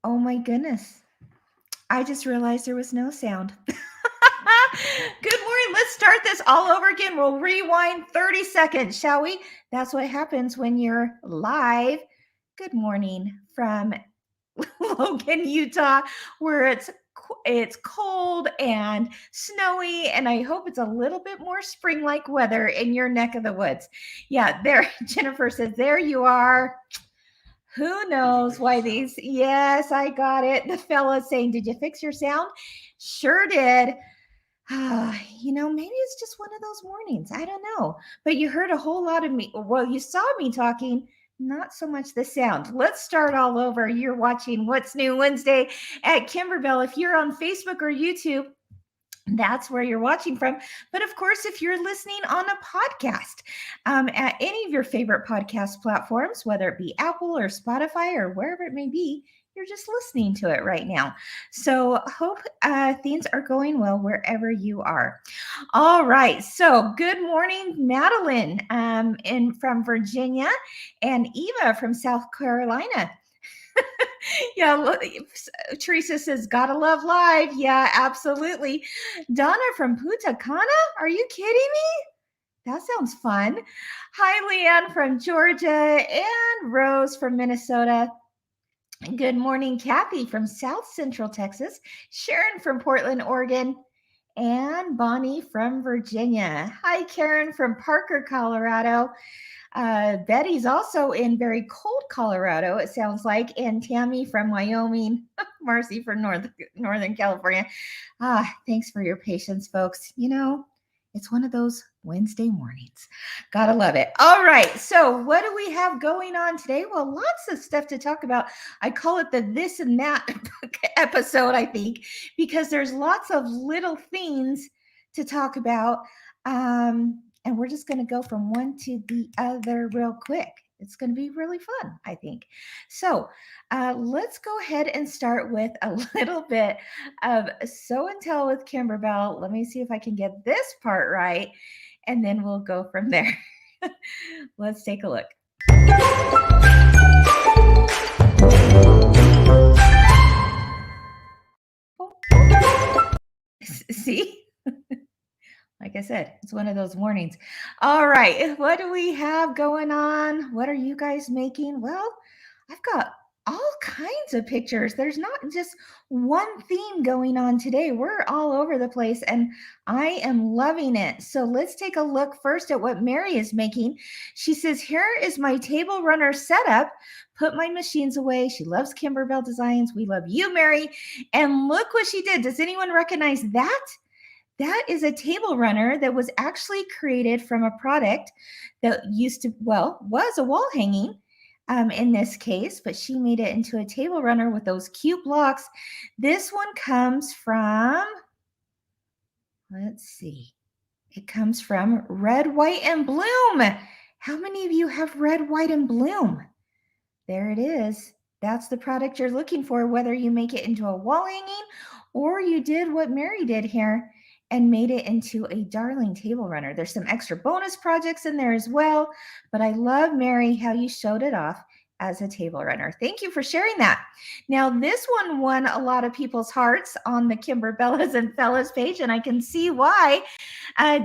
Oh my goodness. I just realized there was no sound. Good morning. Let's start this all over again. We'll rewind 30 seconds, shall we? That's what happens when you're live. Good morning from Logan, Utah, where it's cold and snowy, and I hope it's a little bit more spring-like weather in your neck of the woods. Yeah, there, Jennifer says, there you are. Who knows why these? Yes, I got it. The fella saying, "Did you fix your sound?" Sure did. Maybe it's just one of those mornings. I don't know. But you heard a whole lot of me. Well, you saw me talking, not so much the sound. Let's start all over. You're watching What's New Wednesday at Kimberbell. If you're on Facebook or YouTube, that's where you're watching from. But of course, if you're listening on a podcast at any of your favorite podcast platforms, whether it be Apple or Spotify or wherever it may be, you're just listening to it right now. So hope things are going well wherever you are. All right. So good morning, Madeline from Virginia and Eva from South Carolina. Yeah, look, Teresa says, gotta love live. Yeah, absolutely. Donna from Punta Cana, are you kidding me? That sounds fun. Hi, Leanne from Georgia and Rose from Minnesota. Good morning, Kathy from South Central Texas, Sharon from Portland, Oregon, and Bonnie from Virginia. Hi, Karen from Parker, Colorado. Betty's also in very cold Colorado, it sounds like, and Tammy from Wyoming, Marcy from Northern California. Thanks for your patience, folks. It's one of those Wednesday mornings. Gotta love it. All right. So, what do we have going on today? Well, lots of stuff to talk about. I call it the this and that episode, I think, because there's lots of little things to talk about. And we're just going to go from one to the other real quick. It's going to be really fun, I think. So let's go ahead and start with a little bit of Show and Tell with Kimberbell. Let me see if I can get this part right, and then we'll go from there. Let's take a look. See? Like I said, it's one of those mornings. All right. What do we have going on? What are you guys making? Well, I've got all kinds of pictures. There's not just one theme going on today. We're all over the place and I am loving it. So let's take a look first at what Mary is making. She says, here is my table runner setup. Put my machines away. She loves Kimberbell Designs. We love you, Mary. And look what she did. Does anyone recognize that? That is a table runner that was actually created from a product that was a wall hanging in this case, but she made it into a table runner with those cute blocks. This one comes from, let's see, it comes from Red, White, and Bloom. How many of you have Red, White, and Bloom? There it is. That's the product you're looking for, whether you make it into a wall hanging or you did what Mary did here and made it into a darling table runner. There's some extra bonus projects in there as well, but I love, Mary, how you showed it off as a table runner. Thank you for sharing that. Now, this one won a lot of people's hearts on the Kimberbellas and Fellas page, and I can see why.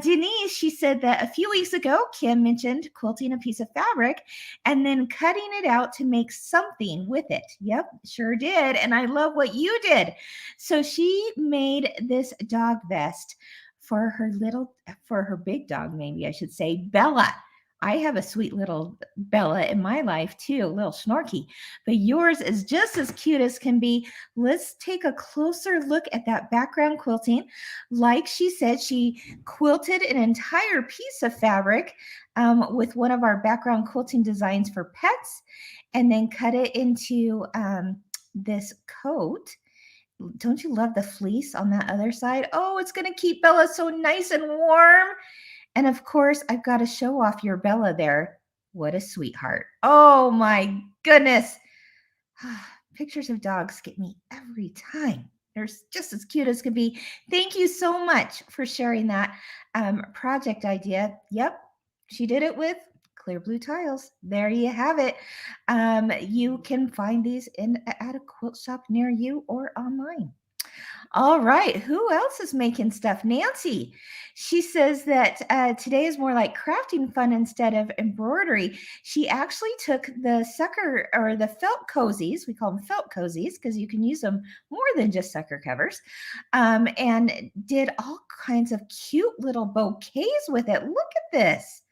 Denise, she said that a few weeks ago, Kim mentioned quilting a piece of fabric and then cutting it out to make something with it. Yep, sure did. And I love what you did. So she made this dog vest for her big dog, maybe I should say, Bella. I have a sweet little Bella in my life too, a little Snorky, but yours is just as cute as can be. Let's take a closer look at that background quilting. Like she said, she quilted an entire piece of fabric with one of our background quilting designs for pets and then cut it into this coat. Don't you love the fleece on that other side? Oh, it's going to keep Bella so nice and warm. And of course, I've got to show off your Bella there. What a sweetheart. Oh my goodness. Pictures of dogs get me every time. They're just as cute as can be. Thank you so much for sharing that project idea. Yep, she did it with clear blue tiles. There you have it. You can find these at a quilt shop near you or online. All right. Who else is making stuff? Nancy. She says that today is more like crafting fun instead of embroidery. She actually took the sucker or the felt cozies. We call them felt cozies because you can use them more than just sucker covers. And did all kinds of cute little bouquets with it. Look at this.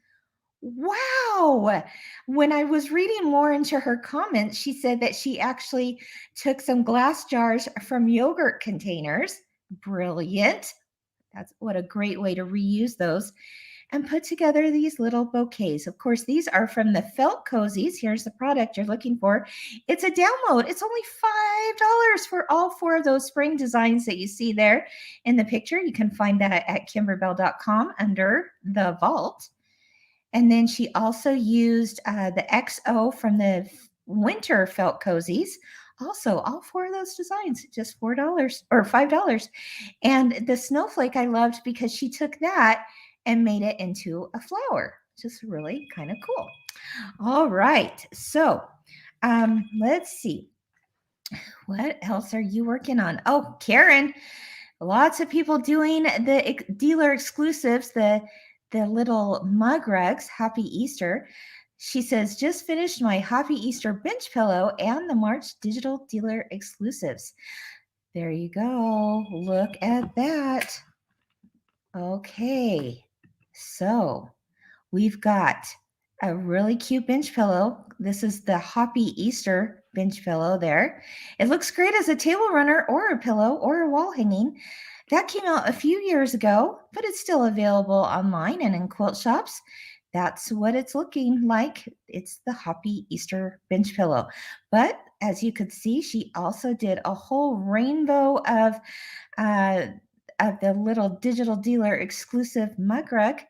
Wow. When I was reading more into her comments, she said that she actually took some glass jars from yogurt containers. Brilliant. That's what a great way to reuse those and put together these little bouquets. Of course, these are from the Felt Cozies. Here's the product you're looking for. It's a download. It's only $5 for all 4 of those spring designs that you see there in the picture. You can find that at kimberbell.com under the vault. And then she also used the XO from the winter felt cozies. Also, all 4 of those designs, just $4 or $5. And the snowflake I loved because she took that and made it into a flower. Just really kind of cool. All right. So let's see. What else are you working on? Oh, Karen. Lots of people doing the dealer exclusives, the little mug rugs. Happy Easter. She says, just finished my Happy Easter bench pillow and the March digital dealer exclusives. There you go. Look at that. Okay. So we've got a really cute bench pillow. This is the Happy Easter bench pillow there. It looks great as a table runner or a pillow or a wall hanging. That came out a few years ago, but it's still available online and in quilt shops. That's what it's looking like. It's the Happy Easter bench pillow. But as you could see, she also did a whole rainbow of the little digital dealer exclusive mug rug.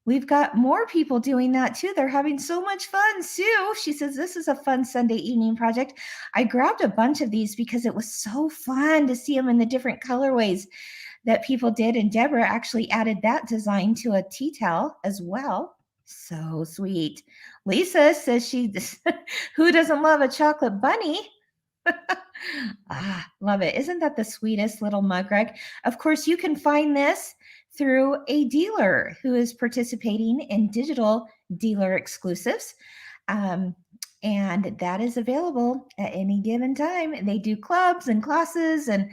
We've got more people doing that too. They're having so much fun. Sue, she says, this is a fun Sunday evening project. I grabbed a bunch of these because it was so fun to see them in the different colorways that people did. And Deborah actually added that design to a tea towel as well. So sweet. Lisa says who doesn't love a chocolate bunny? Love it. Isn't that the sweetest little mug rug? Of course, you can find this through a dealer who is participating in digital dealer exclusives. And that is available at any given time. They do clubs and classes and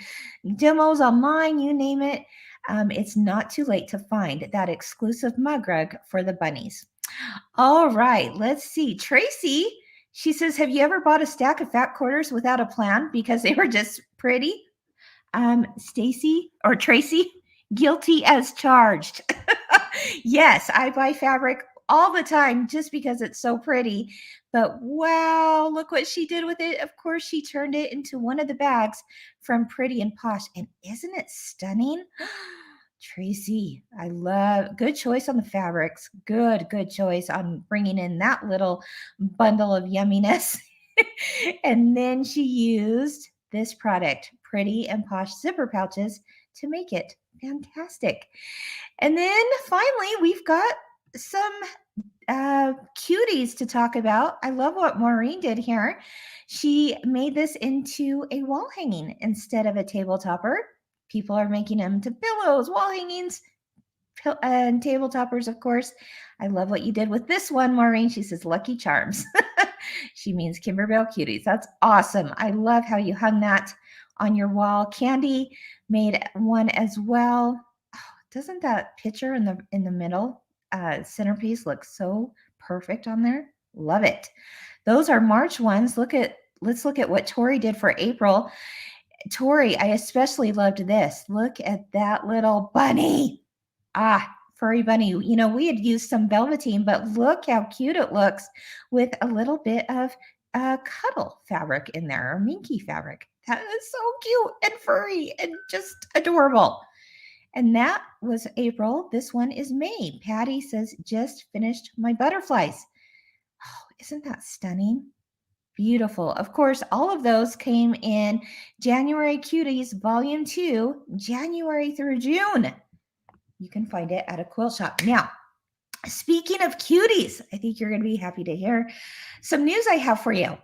demos online, you name it. It's not too late to find that exclusive mug rug for the bunnies. All right, let's see. Tracy, she says, have you ever bought a stack of fat quarters without a plan because they were just pretty? Stacy or Tracy, guilty as charged. Yes, I buy fabric all the time just because it's so pretty. But wow, look what she did with it. Of course, she turned it into one of the bags from Pretty and Posh. And isn't it stunning? Tracy, I love, good choice on the fabrics. Good choice on bringing in that little bundle of yumminess. And then she used this product, Pretty and Posh zipper pouches, to make it fantastic. And then finally, we've got some cuties to talk about. I love what Maureen did here. She made this into a wall hanging instead of a table topper. People are making them to pillows, wall hangings, and table toppers, of course. I love what you did with this one, Maureen. She says, Lucky Charms. She means Kimberbell Cuties. That's awesome. I love how you hung that on your wall. Candy made one as well. Oh, doesn't that picture in the middle centerpiece look so perfect on there? Love it. Those are March ones. Let's look at what Tori did for April. Tori, I especially loved this. Look at that little bunny. Furry bunny. You know, we had used some velveteen, but look how cute it looks with a little bit of cuddle fabric in there, or minky fabric. That is so cute and furry and just adorable. And that was April. This one is May. Patty says, just finished my butterflies. Oh, isn't that stunning? Beautiful. Of course, all of those came in January Cuties Volume 2, January through June. You can find it at a quilt shop. Now, Speaking of cuties, I think you're going to be happy to hear some news I have for you.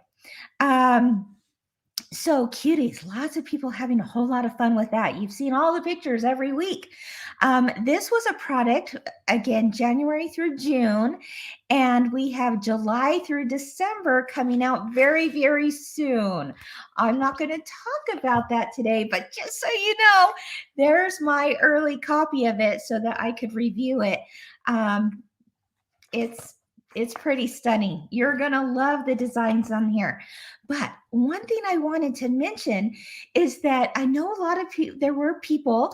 So cuties, lots of people having a whole lot of fun with that. You've seen all the pictures every week. This was a product, again, January through June, and we have July through December coming out very, very soon. I'm not going to talk about that today, but just so you know, there's my early copy of it so that I could review it. It's pretty stunning. You're going to love the designs on here. But one thing I wanted to mention is that I know a lot of people, there were people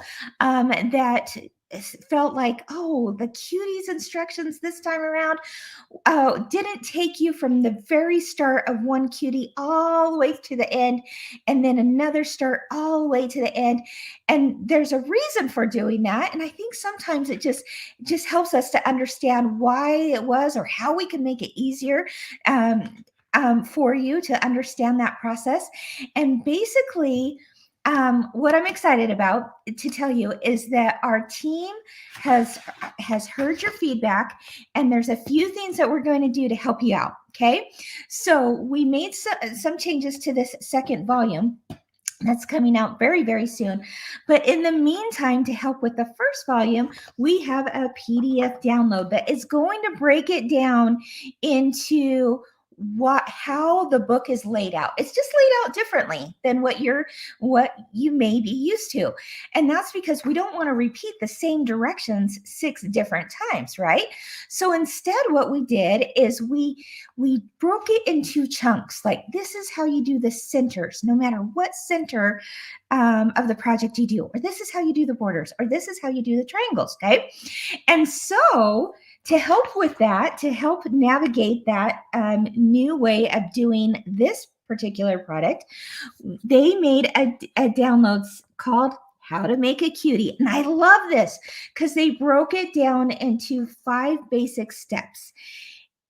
that felt like, oh, the Cuties instructions this time around didn't take you from the very start of one cutie all the way to the end, and then another start all the way to the end. And there's a reason for doing that. And I think sometimes it just helps us to understand why it was or how we can make it easier for you to understand that process. And basically, what I'm excited about to tell you is that our team has heard your feedback, and there's a few things that we're going to do to help you out. Okay, so we made some changes to this second volume that's coming out very, very soon. But in the meantime, to help with the first volume, we have a PDF download that is going to break it down into how the book is laid out. It's just laid out differently than what you may be used to. And that's because we don't want to repeat the same directions 6 different times, right? So instead, what we did is we broke it into chunks. Like, this is how you do the centers, no matter what center of the project you do, or this is how you do the borders, or this is how you do the triangles. Okay. And so to help with that, to help navigate that new way of doing this particular product, they made a download called How to Make a Cutie. And I love this because they broke it down into 5 basic steps.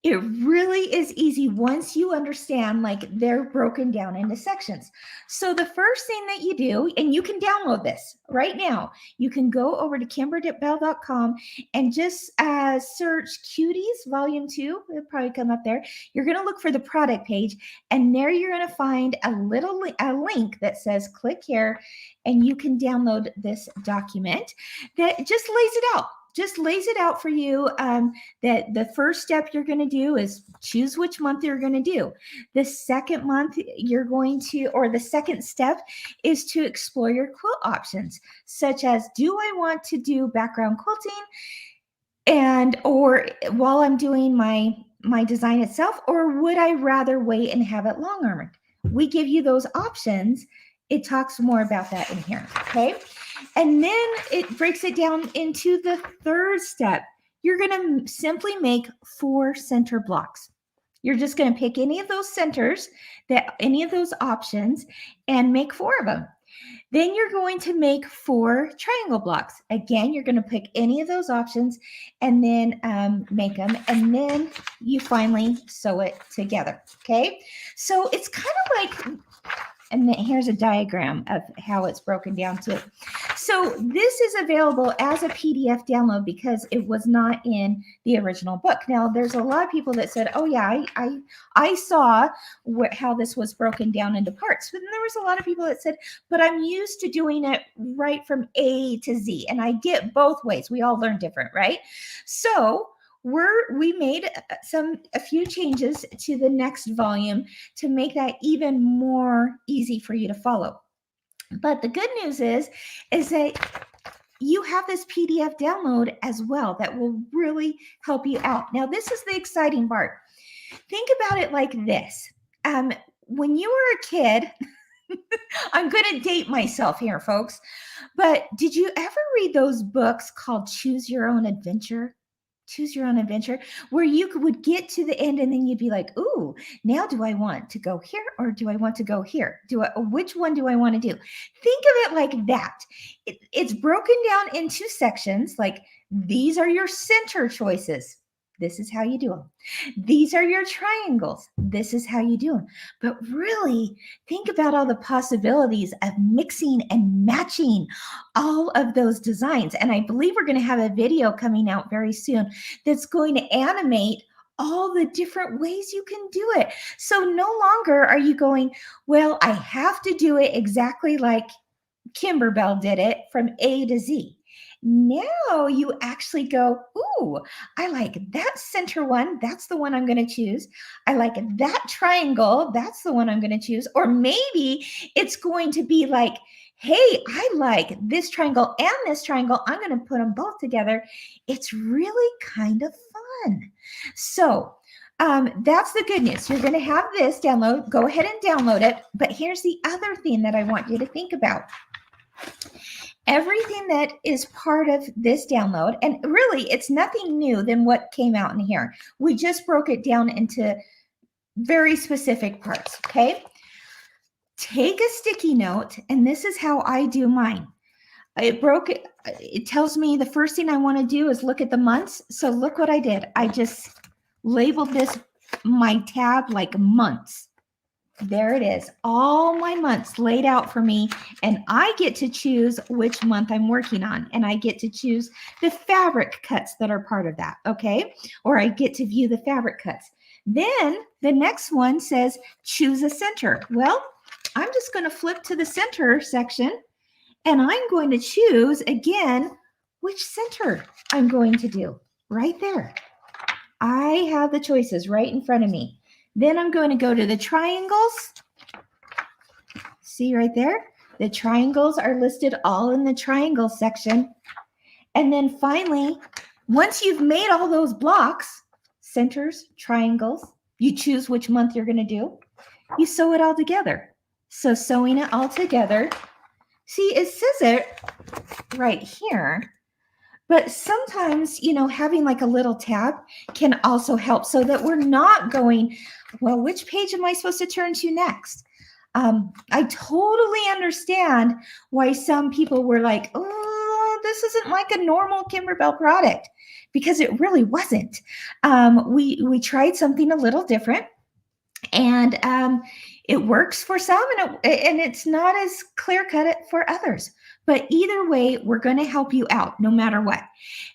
It really is easy once you understand, like, they're broken down into sections. So the first thing that you do, and you can download this right now, you can go over to kimberbell.com and just search Cuties Volume 2. It'll probably come up there. You're going to look for the product page, and there you're going to find a link that says click here, and you can download this document that just lays it out. Just lays it out for you, that the first step you're going to do is choose which month you're going to do. The second month the second step is to explore your quilt options, such as, do I want to do background quilting or while I'm doing my design itself, or would I rather wait and have it long armored? We give you those options. It talks more about that in here. Okay. And then it breaks it down into the third step. You're going to simply make 4 center blocks. You're just going to pick any of those centers, any of those options, and make 4 of them. Then you're going to make 4 triangle blocks. Again, you're going to pick any of those options and then make them. And then you finally sew it together. Okay. So it's kind of like, and then here's a diagram of how it's broken down too. So this is available as a PDF download because it was not in the original book. Now, there's a lot of people that said, oh yeah, I saw how this was broken down into parts. But then there was a lot of people that said, but I'm used to doing it right from A to Z. And I get both ways. We all learn different, right? So we made a few changes to the next volume to make that even more easy for you to follow. But the good news is that you have this PDF download as well that will really help you out. Now, this is the exciting part. Think about it like this. When you were a kid, I'm going to date myself here, folks, but did you ever read those books called Choose Your Own Adventure? Choose Your Own Adventure, where you would get to the end and then you'd be like, ooh, now do I want to go here or do I want to go here? Which one do I want to do? Think of it like that. It's broken down into sections, like these are your center choices. This is how you do them. These are your triangles. This is how you do them. But really, think about all the possibilities of mixing and matching all of those designs. And I believe we're going to have a video coming out very soon that's going to animate all the different ways you can do it. So no longer are you going, well, I have to do it exactly like Kimberbell did it from A to Z. Now you actually go, ooh, I like that center one. That's the one I'm going to choose. I like that triangle. That's the one I'm going to choose. Or maybe it's going to be like, hey, I like this triangle and this triangle. I'm going to put them both together. It's really kind of fun. So that's the good news. You're going to have this download. Go ahead and download it. But here's the other thing that I want you to think about. Everything that is part of this download, and really it's nothing new than what came out in here. We just broke it down into very specific parts, okay? Take a sticky note, and this is how I do mine. It tells me the first thing I want to do is look at the months. So look what I did. I just labeled my tab like months. There it is, all my months laid out for me, and I get to choose which month I'm working on, and I get to choose the fabric cuts that are part of that, okay? Or I get to view the fabric cuts. Then the next one says choose a center. Well, I'm just going to flip to the center section, and I'm going to choose again which center I'm going to do right there. I have the choices right in front of me. Then I'm going to go to the triangles. See right there? The triangles are listed all in the triangle section. And then finally, once you've made all those blocks, centers, triangles, you choose which month you're going to do. You sew it all together. So sewing it all together, see, it says it right here. But sometimes, having like a little tab can also help so that we're not going, well, which page am I supposed to turn to next? I totally understand why some people were like, oh, this isn't like a normal Kimberbell product, because it really wasn't. We tried something a little different, and it works for some, and it's not as clear cut for others. But either way, we're going to help you out no matter what.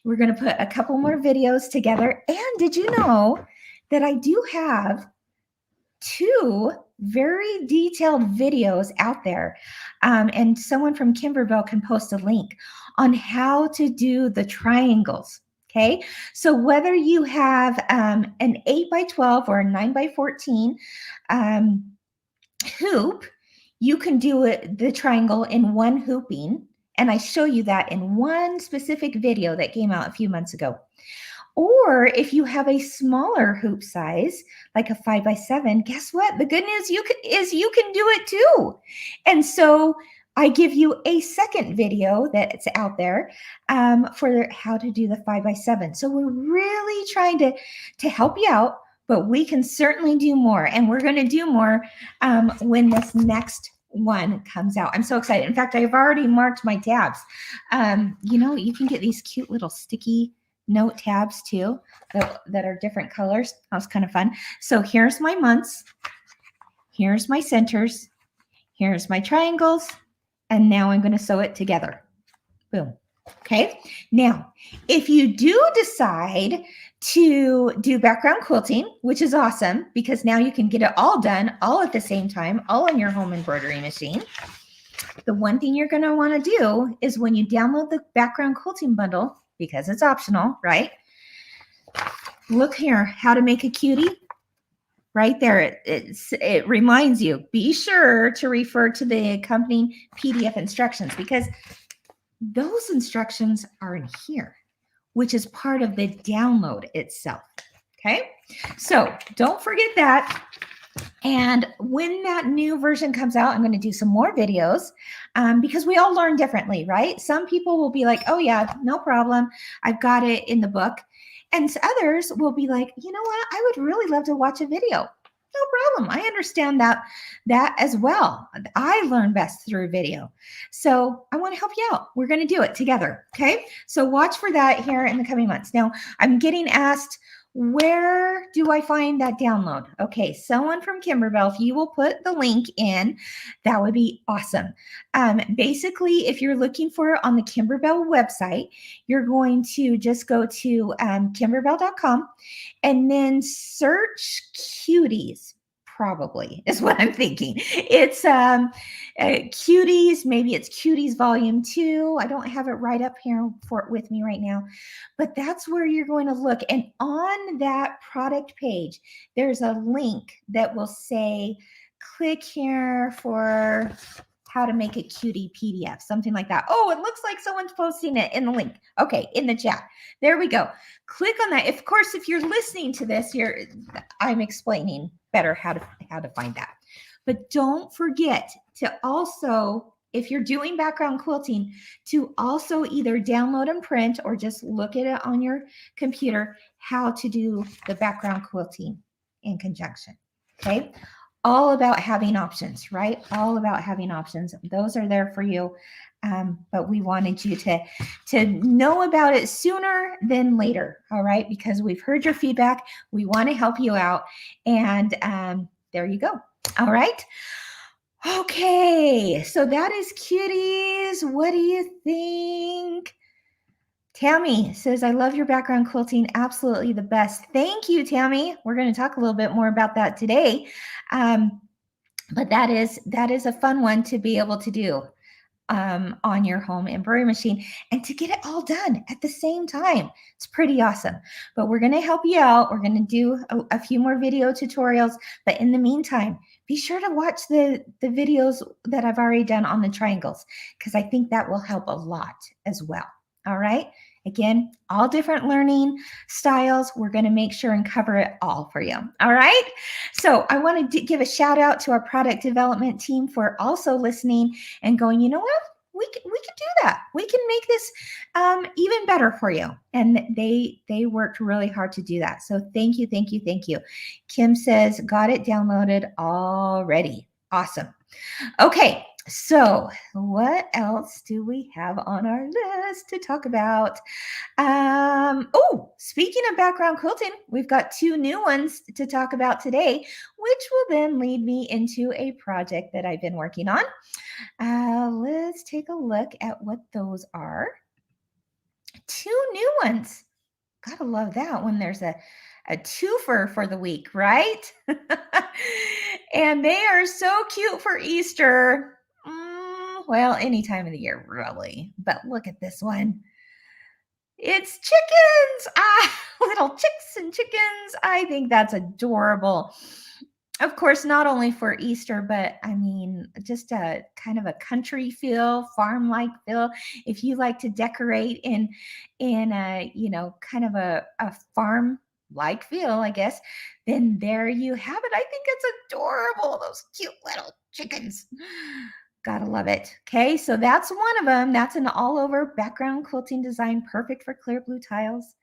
We're going to put a couple more videos together. And did you know that I do have 2 very detailed videos out there? And someone from Kimberbell can post a link on how to do the triangles. Okay, so whether you have an 8x12 or a 9x14 hoop, you can do the triangle in one hooping, and I show you that in one specific video that came out a few months ago. Or if you have a smaller hoop size, like a 5x7, guess what? The good news is you can do it too. And so I give you a second video that's out there for how to do the 5x7. So we're really trying to help you out, but we can certainly do more. And we're going to do more when this next one comes out. I'm so excited. In fact, I've already marked my tabs. You can get these cute little sticky note tabs too that are different colors. That was kind of fun. So here's my months. Here's my centers. Here's my triangles. And now I'm going to sew it together. Boom. Okay. Now, if you do decide to do background quilting, which is awesome because now you can get it all done all at the same time, all on your home embroidery machine. The one thing you're going to want to do is when you download the background quilting bundle, because it's optional, right? Look here, how to make a cutie. Right there, it reminds you, be sure to refer to the accompanying PDF instructions because those instructions are in here, which is part of the download itself, okay? So don't forget that. And when that new version comes out, I'm going to do some more videos because we all learn differently, right? Some people will be like, oh yeah, no problem. I've got it in the book. And others will be like, you know what? I would really love to watch a video. No problem. I understand that as well. I learn best through video. So I want to help you out. We're going to do it together. Okay. So watch for that here in the coming months. Now I'm getting asked, where do I find that download? Okay, someone from Kimberbell, if you will put the link in, that would be awesome. Basically, if you're looking for it on the Kimberbell website, you're going to just go to kimberbell.com and then search Cuties. Probably is what I'm thinking. It's Cuties. Maybe it's Cuties Volume 2. I don't have it right up here with me right now, but that's where you're going to look. And on that product page, there's a link that will say, click here for how to make a cutie PDF, something like that. Oh, it looks like someone's posting it in the link. Okay, in the chat. There we go. Click on that. Of course, if you're listening to this, I'm explaining better how to find that. But don't forget to also, if you're doing background quilting, to also either download and print or just look at it on your computer, how to do the background quilting in conjunction. Okay. All about having options, right? All about having options. Those are there for you. But we wanted you to know about it sooner than later, all right? Because we've heard your feedback. We want to help you out. And there you go. All right. Okay, so that is Cuties. What do you think? Tammy says, I love your background quilting. Absolutely the best. Thank you, Tammy. We're going to talk a little bit more about that today. But that is a fun one to be able to do on your home embroidery machine and to get it all done at the same time. It's pretty awesome. But we're going to help you out. We're going to do a few more video tutorials. But in the meantime, be sure to watch the videos that I've already done on the triangles, because I think that will help a lot as well. All right. Again, all different learning styles. We're going to make sure and cover it all for you. All right. So I want to give a shout out to our product development team for also listening and going, you know what? We can do that. We can make this even better for you. And they worked really hard to do that. So thank you, thank you, thank you. Kim says, got it downloaded already. Awesome. Okay. So what else do we have on our list to talk about? Oh, speaking of background quilting, we've got 2 new ones to talk about today, which will then lead me into a project that I've been working on. Let's take a look at what those are. 2 new ones. Gotta love that when there's a twofer for the week, right? And they are so cute for Easter. Well, any time of the year, really. But look at this one. It's chickens. Little chicks and chickens. I think that's adorable. Of course, not only for Easter, but I mean, just a kind of a country feel, farm-like feel. If you like to decorate in a, kind of a farm-like feel, I guess, then there you have it. I think it's adorable, those cute little chickens. Gotta love it. Okay, so that's one of them. That's an all-over background quilting design, perfect for clear blue tiles.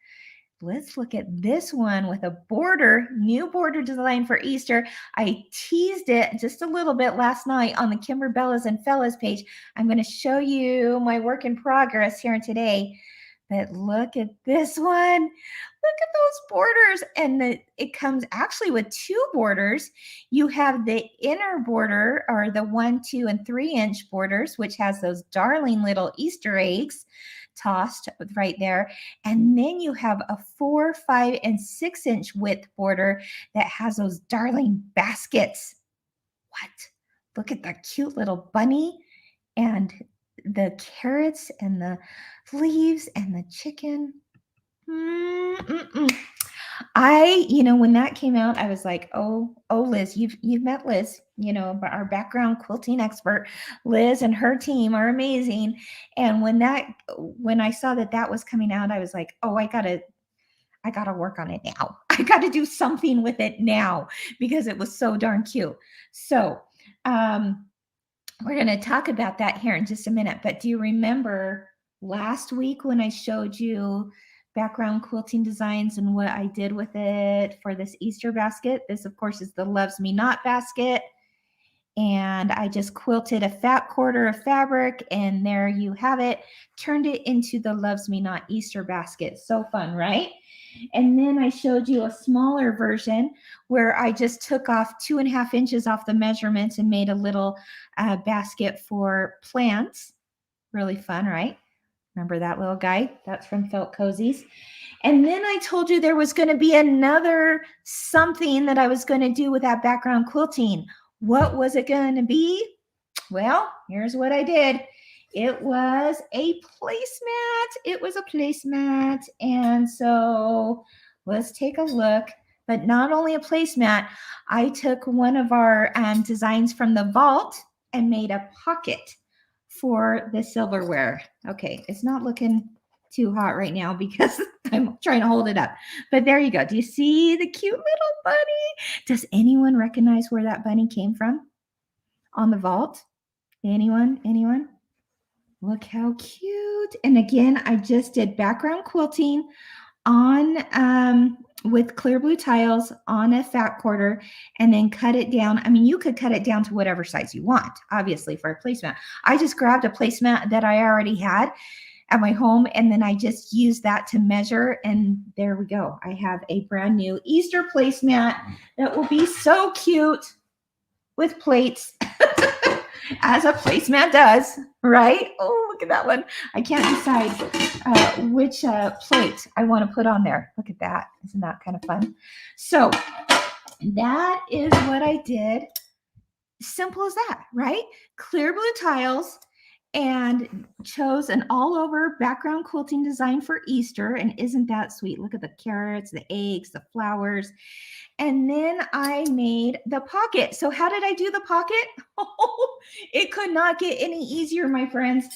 Let's look at this one with a border, new border design for Easter. I teased it just a little bit last night on the Kimberbellas and Fellas page. I'm going to show you my work in progress here today. But look at this one. Look at those borders. And it comes actually with 2 borders. You have the inner border, or the 1, 2, and 3-inch borders, which has those darling little Easter eggs tossed right there. And then you have a 4, 5, and 6-inch width border that has those darling baskets. What? Look at the cute little bunny and the carrots and the leaves and the chicken. When that came out, I was like, oh, Liz, you've met Liz, our background quilting expert. Liz and her team are amazing. And when I saw that was coming out, I was like, oh, I gotta work on it now. I gotta do something with it now because it was so darn cute. So, we're going to talk about that here in just a minute. But do you remember last week when I showed you background quilting designs and what I did with it for this Easter basket? This, of course, is the Loves Me Not basket. and I just quilted a fat quarter of fabric, and there you have it. Turned it into the Loves Me Not Easter basket. So fun, right? And then I showed you a smaller version where I just took off 2.5 inches off the measurements and made a little basket for plants. Really fun, right? Remember that little guy? That's from Felt Cozies. And then I told you there was going to be another something that I was going to do with that background quilting. What was it going to be? Well, here's what I did. It was a placemat. It was a placemat. And so let's take a look. But not only a placemat, I took one of our designs from the vault and made a pocket for the silverware. Okay, it's not looking too hot right now because I'm trying to hold it up. But there you go. Do you see the cute little bunny? Does anyone recognize where that bunny came from on the vault? Anyone? Anyone? Look how cute. And again, I just did background quilting on with clear blue tiles on a fat quarter and then cut it down. I mean, you could cut it down to whatever size you want, obviously, for a placemat. I just grabbed a placemat that I already had at my home, and then I just used that to measure, and there we go. I have a brand new Easter placemat that will be so cute with plates. As a placemat does, right? Oh, look at that one. I can't decide which plate I want to put on there. Look at that. Isn't that kind of fun? So that is what I did. Simple as that, right? Clear blue tiles and chose an all-over background quilting design for Easter. And isn't that sweet? Look at the carrots, the eggs, the flowers. And then I made the pocket. So how did I do the pocket? Oh, it could not get any easier, my friends.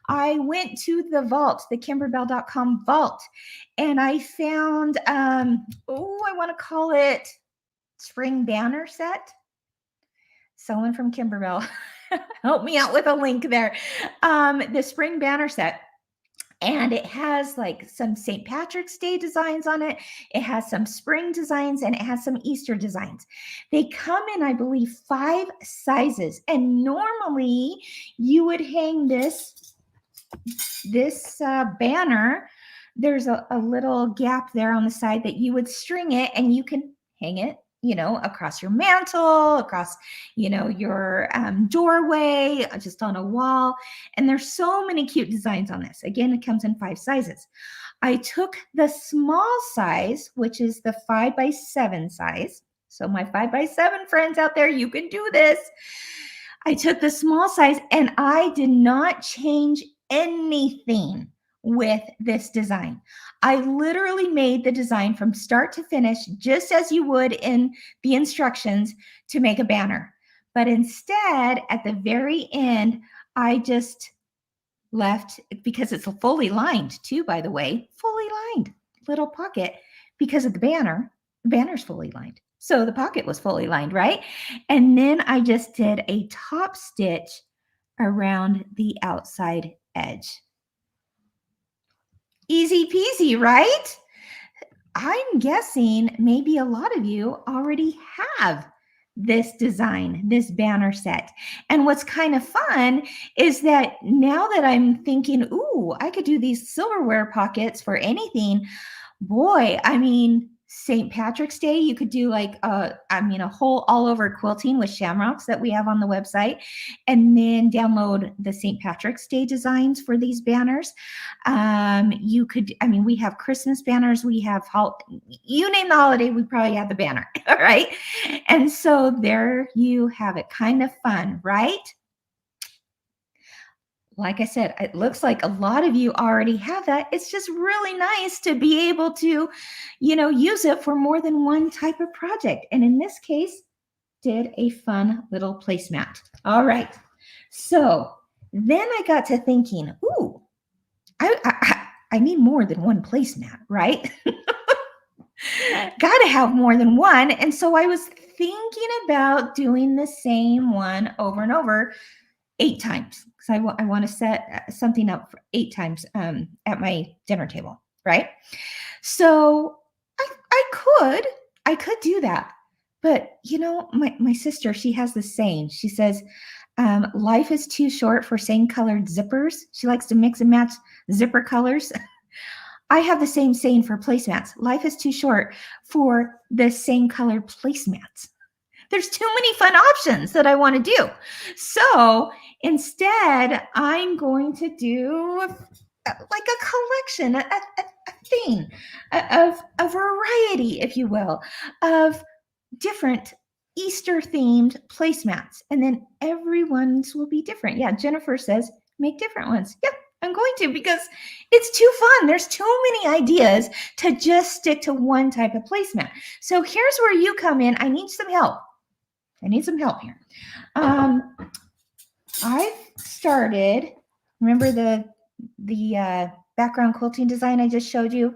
I went to the vault, the Kimberbell.com vault, and I found, I want to call it spring banner set. Someone from Kimberbell, help me out with a link there. The spring banner set. And it has like some St. Patrick's Day designs on it. It has some spring designs and it has some Easter designs. They come in, I believe, 5 sizes. And normally you would hang this banner. There's a little gap there on the side that you would string it and you can hang it, across your mantle, across, your doorway, just on a wall. And there's so many cute designs on this. Again, it comes in 5 sizes. I took the small size, which is the 5x7 size. So my 5x7 friends out there, you can do this. I took the small size and I did not change anything with this design. I literally made the design from start to finish, just as you would in the instructions to make a banner. But instead, at the very end, I just left, because it's fully lined too, by the way, fully lined little pocket because of the banner. The banner's fully lined. So the pocket was fully lined, right? And then I just did a top stitch around the outside edge. Easy peasy, right? I'm guessing maybe a lot of you already have this design, this banner set. And what's kind of fun is that now that I'm thinking, ooh, I could do these silverware pockets for anything. Boy, I mean, St. Patrick's Day, you could do like a whole all over quilting with shamrocks that we have on the website, and then download the St. Patrick's Day designs for these banners. You could, we have Christmas banners, we have, you name the holiday, we probably have the banner, all right? And so there you have it, kind of fun, right? Like I said, it looks like a lot of you already have that. It's just really nice to be able to, use it for more than one type of project. And in this case, did a fun little placemat. All right. So then I got to thinking, ooh, I need more than one placemat, right? Got to have more than one. And so I was thinking about doing the same one over and over 8 times, because I want to set something up for 8 times at my dinner table, right? So I could do that, But you know, my sister, she has this saying. She says, life is too short for same colored zippers. She likes to mix and match zipper colors. I have the same saying for placemats. Life is too short for the same colored placemats. There's too many fun options that I want to do. So instead, I'm going to do like a collection, a thing, a variety, if you will, of different Easter themed placemats. And then everyone's will be different. Yeah, Jennifer says make different ones. Yep, I'm going to because it's too fun. There's too many ideas to just stick to one type of placemat. So here's where you come in. I need some help. I need some help here. I've started, remember the background quilting design I just showed you?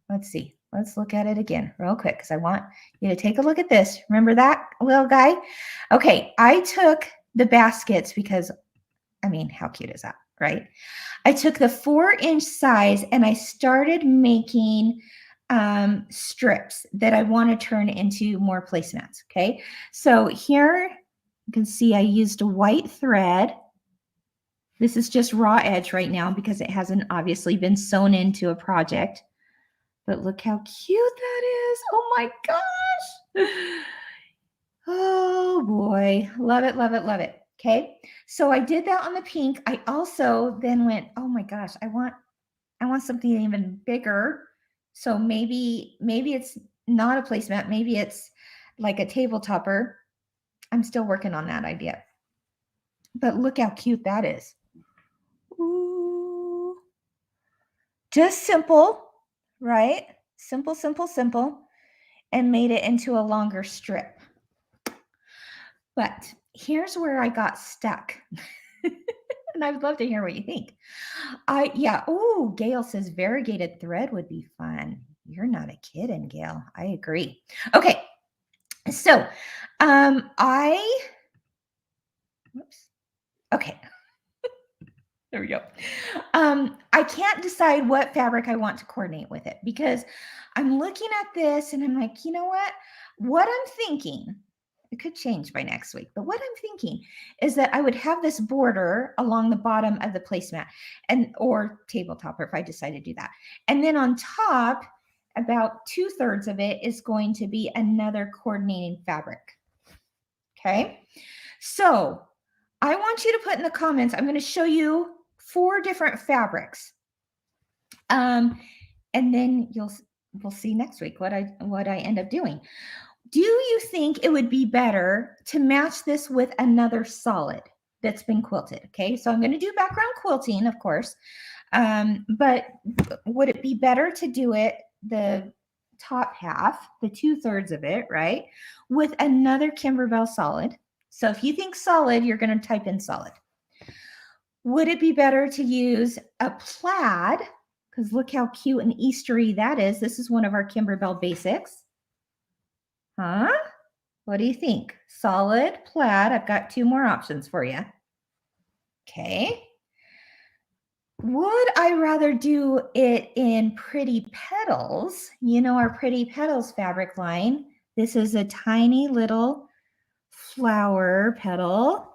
Let's see. Let's look at it again real quick because I want you to take a look at this. Remember that little guy? Okay, I took the baskets because, I mean, how cute is that, right? I took the 4-inch size and I started making strips that I want to turn into more placemats. Okay, so here you can see I used a white thread. This is just raw edge right now because it hasn't obviously been sewn into a project. But look how cute that is. Oh my gosh. Oh boy. Love it, love it, love it. Okay. So I did that on the pink. I also then went, oh my gosh, I want something even bigger. So maybe it's not a placemat. Maybe it's like a table topper. I'm still working on that idea. But look how cute that is. Ooh. Just simple, right? Simple, simple, simple. And made it into a longer strip. But here's where I got stuck. And I would love to hear what you think. Oh, Gail says variegated thread would be fun. You're not a kidding, Gail. I agree. Okay. So, whoops. Okay. There we go. I can't decide what fabric I want to coordinate with it because I'm looking at this and I'm like, you know what? What I'm thinking, it could change by next week, but what I'm thinking is that I would have this border along the bottom of the placemat or tabletop, or if I decide to do that. And then on top, about 2/3 of it is going to be another coordinating fabric. Okay. So I want you to put in the comments, I'm going to show you 4 different fabrics. And then we'll see next week what I end up doing. Do you think it would be better to match this with another solid that's been quilted? Okay, so I'm going to do background quilting, of course. But would it be better to do it the top half, the 2/3 of it, right, with another Kimberbell solid? So if you think solid, you're going to type in solid. Would it be better to use a plaid? Because look how cute and Eastery that is. This is one of our Kimberbell basics. Huh? What do you think? Solid, plaid. I've got 2 more options for you. Okay. Would I rather do it in Pretty Petals? You know our Pretty Petals fabric line. This is a tiny little flower petal.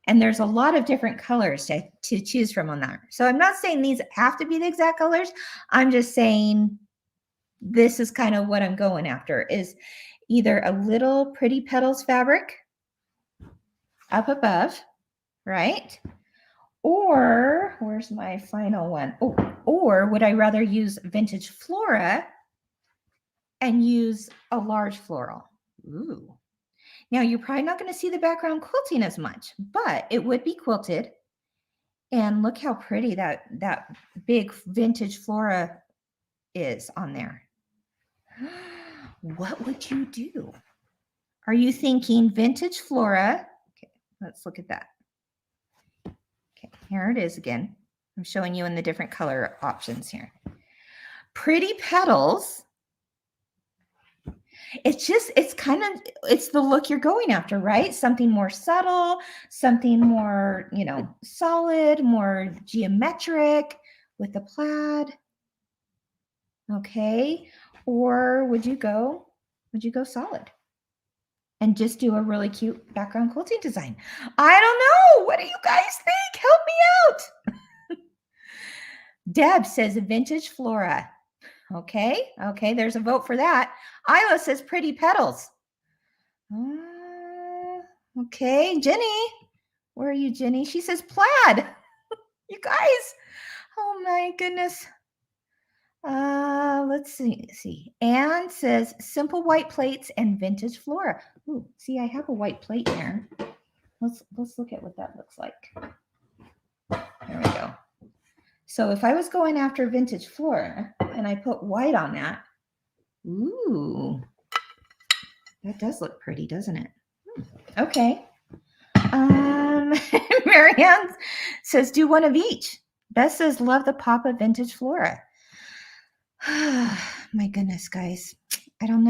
And there's a lot of different colors to choose from on that. So I'm not saying these have to be the exact colors. I'm just saying this is kind of what I'm going after is either a little Pretty Petals fabric up above, right? Or where's my final one? Oh, or would I rather use Vintage Flora and use a large floral? Ooh. Now, you're probably not going to see the background quilting as much, but it would be quilted. And look how pretty that big Vintage Flora is on there. What would you do? Are you thinking Vintage Flora? Okay, let's look at that. Okay, here it is again. I'm showing you in the different color options here. Pretty Petals. It's the look you're going after, right? Something more subtle, something more, solid, more geometric with the plaid. Okay. Or would you go solid? and just do a really cute background quilting design. I don't know. What do you guys think? Help me out. Deb says vintage flora. Okay, there's a vote for that. Isla says pretty petals. Okay, Jenny. Where are you, Jenny? She says plaid. You guys. Oh my goodness. Let's see. Anne says simple white plates and vintage flora. Ooh, see, I have a white plate there. Let's look at what that looks like. There we go. So if I was going after vintage flora and I put white on that, ooh, that does look pretty, doesn't it? Okay. Marianne says do one of each. Beth says love the pop of vintage flora. My goodness, guys. I don't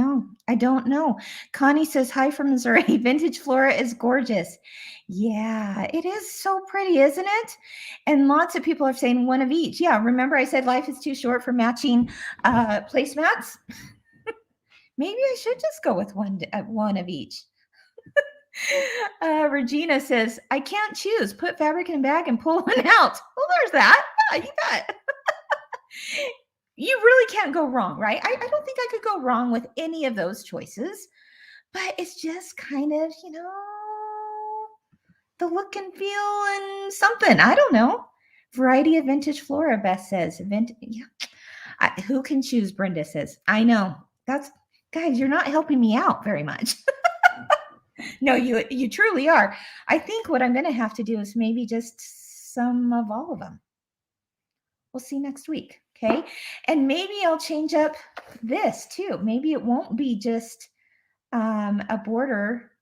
know. Connie says hi from Missouri. Vintage flora is gorgeous. Yeah, it is so pretty, isn't it? And lots of people are saying one of each. Yeah, remember I said life is too short for matching placemats? Maybe I should just go with one of each. Regina says, I can't choose. Put fabric in a bag and pull one out. Well, there's that. Yeah, you bet. You really can't go wrong, right? I don't think I could go wrong with any of those choices, but it's just kind of, the look and feel and something. I don't know. Variety of vintage flora, Beth says. Yeah. Who can choose, Brenda says. I know. Guys, you're not helping me out very much. No, you truly are. I think what I'm going to have to do is maybe just some of all of them. We'll see next week. Okay. And maybe I'll change up this too. Maybe it won't be just a border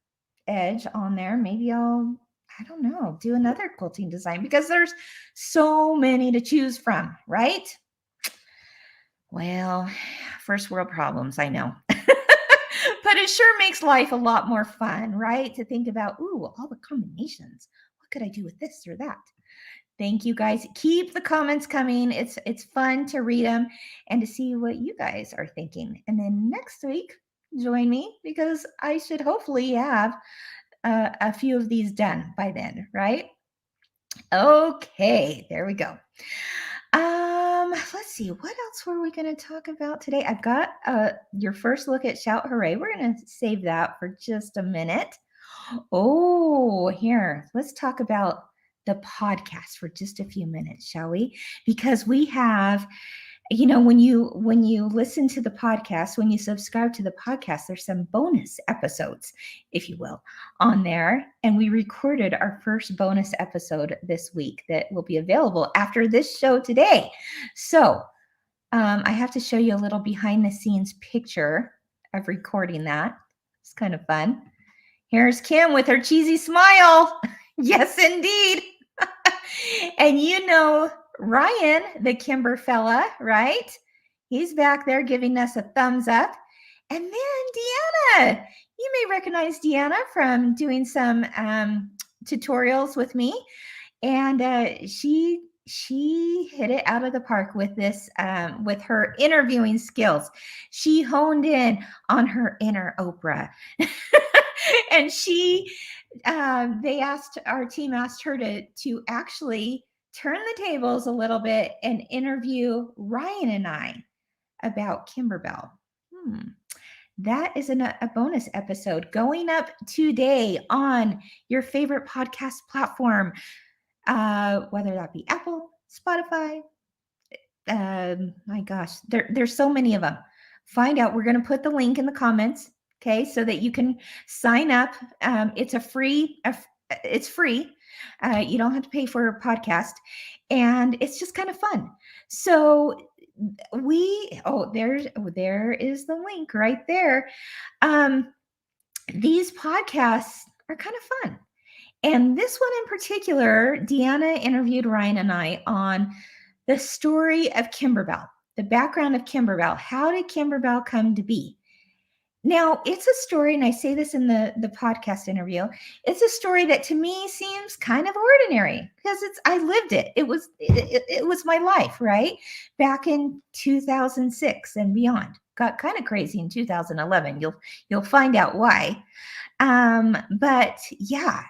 edge on there. Maybe I don't know, do another quilting design because there's so many to choose from, right? Well, first world problems, I know. But it sure makes life a lot more fun, right? To think about, all the combinations. What could I do with this or that? Thank you, guys. Keep the comments coming. It's fun to read them and to see what you guys are thinking. And then next week, join me because I should hopefully have a few of these done by then, right? Okay, there we go. Let's see, what else were we going to talk about today? I've got your first look at Shout Hooray. We're going to save that for just a minute. Oh, here, let's talk about the podcast for just a few minutes, shall we? Because we have, when you listen to the podcast, when you subscribe to the podcast, there's some bonus episodes, if you will, on there. And we recorded our first bonus episode this week that will be available after this show today. So I have to show you a little behind the scenes picture of recording that. It's kind of fun. Here's Kim with her cheesy smile. Yes, indeed. And Ryan, the Kimber fella, right? He's back there giving us a thumbs up. And then Deanna. You may recognize Deanna from doing some tutorials with me. And she hit it out of the park with this, with her interviewing skills. She honed in on her inner Oprah. And our team asked her to actually turn the tables a little bit and interview Ryan and I about Kimberbell. That is a bonus episode going up today on your favorite podcast platform, whether that be Apple, Spotify. My gosh, there's so many of them. Find out. We're going to put the link in the comments. Okay, so that you can sign up. It's free. You don't have to pay for a podcast, and it's just kind of fun. So there is the link right there. These podcasts are kind of fun, and this one in particular, Deanna interviewed Ryan and I on the story of Kimberbell, the background of Kimberbell. How did Kimberbell come to be? Now, it's a story, and I say this in the podcast interview, it's a story that to me seems kind of ordinary because I lived it. It was my life, right? Back in 2006 and beyond. Got kind of crazy in 2011. You'll find out why. But yeah,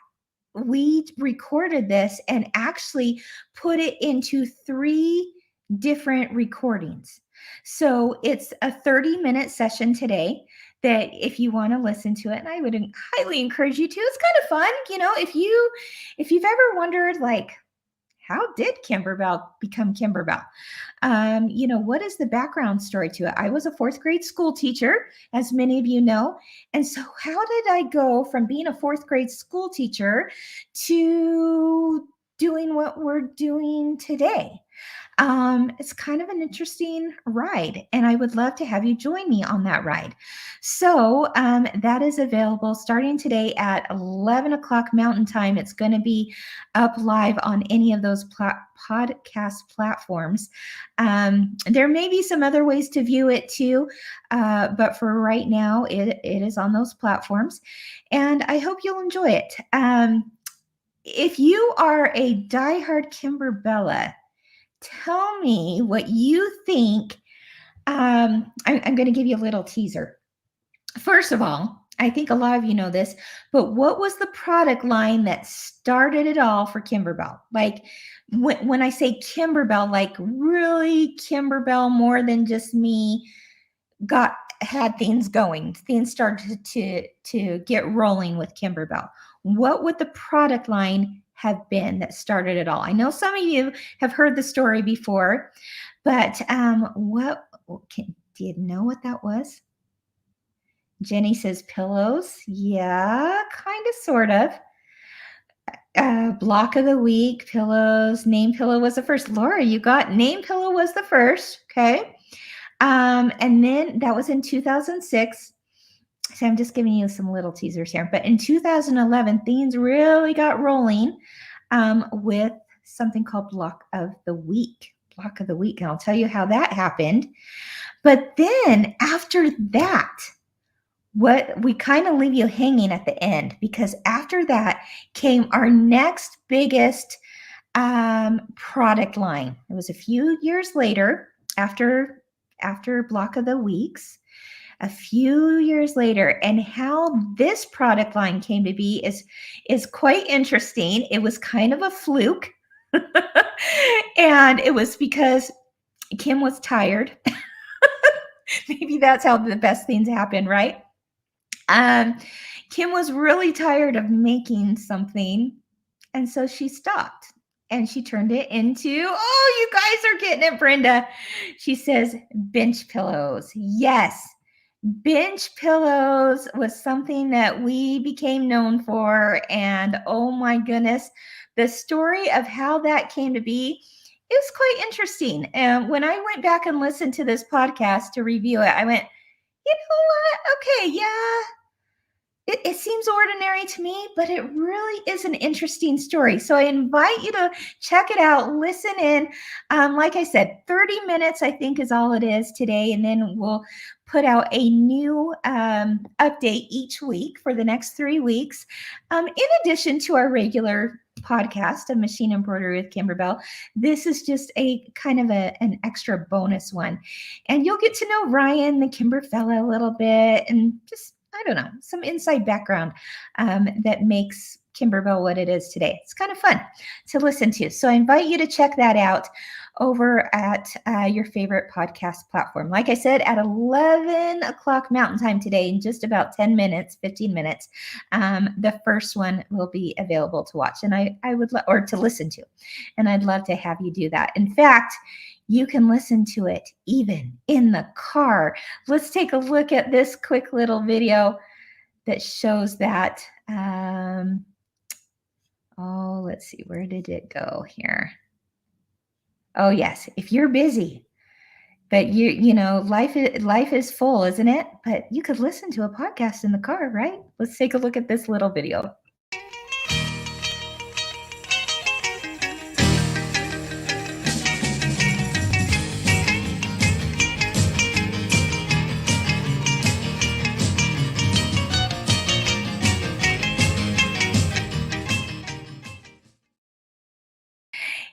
we recorded this and actually put it into 3 different recordings. So it's a 30-minute session today that if you want to listen to it, and I would highly encourage you to. It's kind of fun, if you've ever wondered, like, how did Kimberbell become Kimberbell? What is the background story to it? I was a 4th grade school teacher, as many of you know. And so how did I go from being a 4th grade school teacher to doing what we're doing today? It's kind of an interesting ride, and I would love to have you join me on that ride. So that is available starting today at 11 o'clock Mountain Time. It's going to be up live on any of those podcast platforms. There may be some other ways to view it too, but for right now, it is on those platforms, and I hope you'll enjoy it. If you are a diehard Kimberbella, tell me what you think. I'm going to give you a little teaser. First of all, I think a lot of you know this, but what was the product line that started it all for Kimberbell? Like when I say Kimberbell, like really Kimberbell, more than just me, had things going. Things started to get rolling with Kimberbell. What would the product line have been that started it all? I know some of you have heard the story before, but do you know what that was? Jenny says pillows. Yeah, kind of, sort of. Block of the week, pillows. Name pillow was the first. Laura, you got name pillow was the first. Okay. And then that was in 2006. So I'm just giving you some little teasers here. But in 2011, things really got rolling with something called Block of the Week. Block of the Week. And I'll tell you how that happened. But then after that, what we kind of leave you hanging at the end, because after that came our next biggest product line. It was a few years later, after Block of the Weeks, a few years later, and how this product line came to be is quite interesting. It was kind of a fluke. And it was because Kim was tired. Maybe that's how the best things happen, right? Kim was really tired of making something, and so she stopped and she turned it into, oh, you guys are getting it, Brenda. She says bench pillows. Yes, bench pillows was something that we became known for, and oh my goodness, the story of how that came to be is quite interesting. And when I went back and listened to this podcast to review it, I went, you know what? Okay, yeah, it seems ordinary to me, but it really is an interesting story. So I invite you to check it out, listen in. Like I said, 30 minutes, I think, is all it is today. And then we'll put out a new update each week for the next 3 weeks. In addition to our regular podcast of Machine Embroidery with Kimberbell, this is just a kind of an extra bonus one. And you'll get to know Ryan, the Kimber fella, a little bit, and just, I don't know, some inside background that makes Kimberbell what it is today. It's kind of fun to listen to. So I invite you to check that out over at your favorite podcast platform. Like I said, at 11 o'clock Mountain Time today, in just about 10 minutes, 15 minutes, the first one will be available to watch, and I would or to listen to. And I'd love to have you do that. In fact, you can listen to it even in the car. Let's take a look at this quick little video that shows that. Let's see, where did it go here? Oh yes, if you're busy, but you know, life is full, isn't it? But you could listen to a podcast in the car, right? Let's take a look at this little video.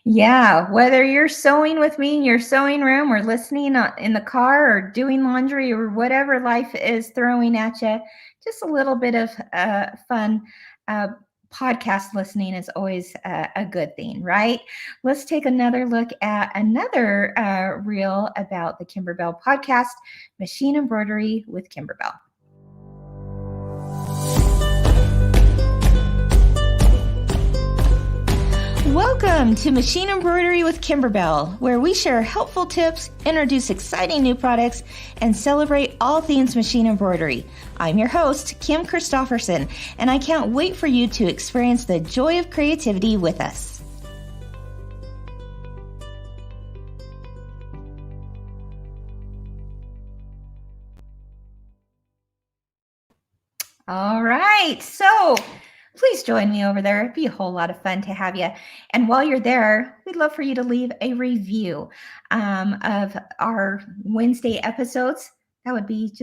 Yeah, whether you're sewing with me in your sewing room or listening in the car or doing laundry or whatever life is throwing at you, just a little bit of fun. Podcast listening is always a good thing, right? Let's take another look at another reel about the Kimberbell podcast, Machine Embroidery with Kimberbell. Welcome to Machine Embroidery with Kimberbell, where we share helpful tips, introduce exciting new products, and celebrate all things machine embroidery. I'm your host, Kim Christofferson, and I can't wait for you to experience the joy of creativity with us. All right, so please join me over there. It'd be a whole lot of fun to have you. And while you're there, we'd love for you to leave a review of our Wednesday episodes. That would be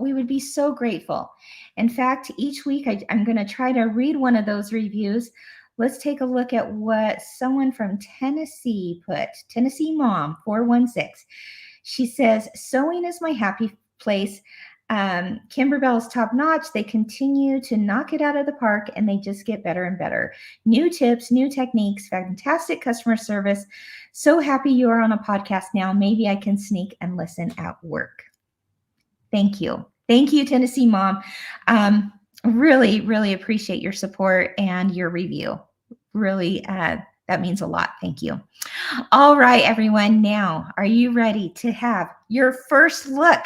we would be so grateful. In fact, each week I'm going to try to read one of those reviews. Let's take a look at what someone from Tennessee put. Tennessee Mom 416. She says, sewing is my happy place. Kimberbell's top notch. They continue to knock it out of the park and they just get better and better. New tips, new techniques, fantastic customer service. So happy you are on a podcast now. Maybe I can sneak and listen at work. Thank you. Thank you, Tennessee Mom. Really, really appreciate your support and your review. Really, that means a lot. Thank you. All right, everyone. Now, are you ready to have your first look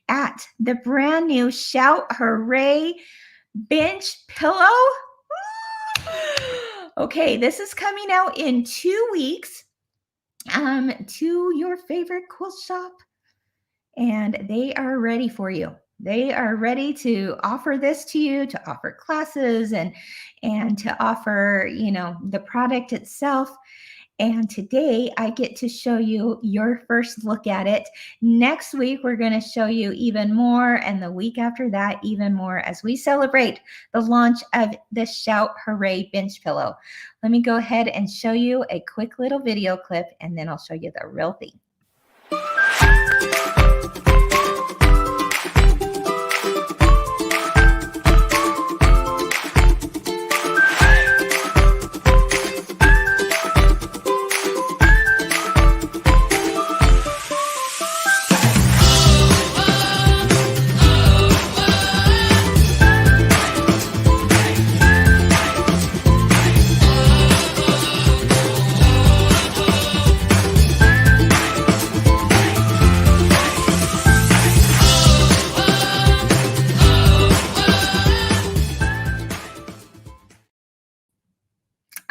at the brand new Shout Hooray bench pillow? Okay, this is coming out in 2 weeks to your favorite quilt shop, and they are ready for you. They are ready to offer this to you, to offer classes and to offer, the product itself. And today I get to show you your first look at it. Next week, we're going to show you even more. And the week after that, even more as we celebrate the launch of the Shout Hooray bench pillow. Let me go ahead and show you a quick little video clip, and then I'll show you the real thing.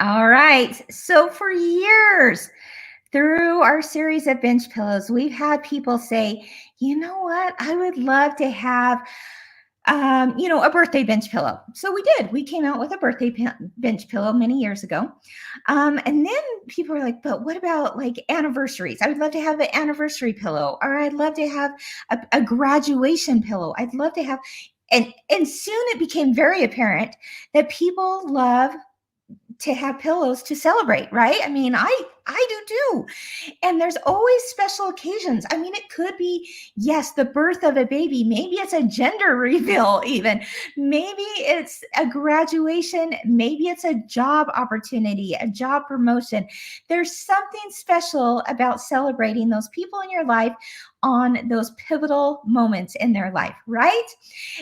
All right. So for years, through our series of bench pillows, we've had people say, you know what? I would love to have, a birthday bench pillow. So we did. We came out with a birthday bench pillow many years ago. And then people were like, but what about like anniversaries? I would love to have an anniversary pillow, or I'd love to have a graduation pillow. I'd love to have, and soon it became very apparent that people love to have pillows to celebrate, right? I mean, I do too. And there's always special occasions. I mean, it could be, yes, the birth of a baby. Maybe it's a gender reveal even. Maybe it's a graduation. Maybe it's a job opportunity, a job promotion. There's something special about celebrating those people in your life on those pivotal moments in their life, right?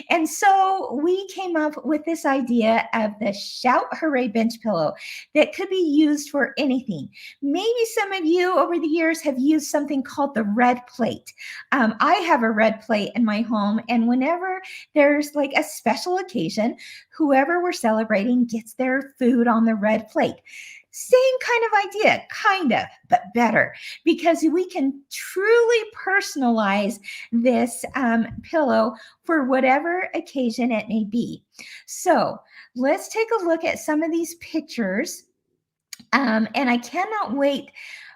And so we came up with this idea of the Shout Hooray bench pillow that could be used for anything. Maybe some of you over the years have used something called the red plate. I have a red plate in my home, and whenever there's like a special occasion, whoever we're celebrating gets their food on the red plate. Same kind of idea, kind of, but better, because we can truly personalize this pillow for whatever occasion it may be. So let's take a look at some of these pictures. And I cannot wait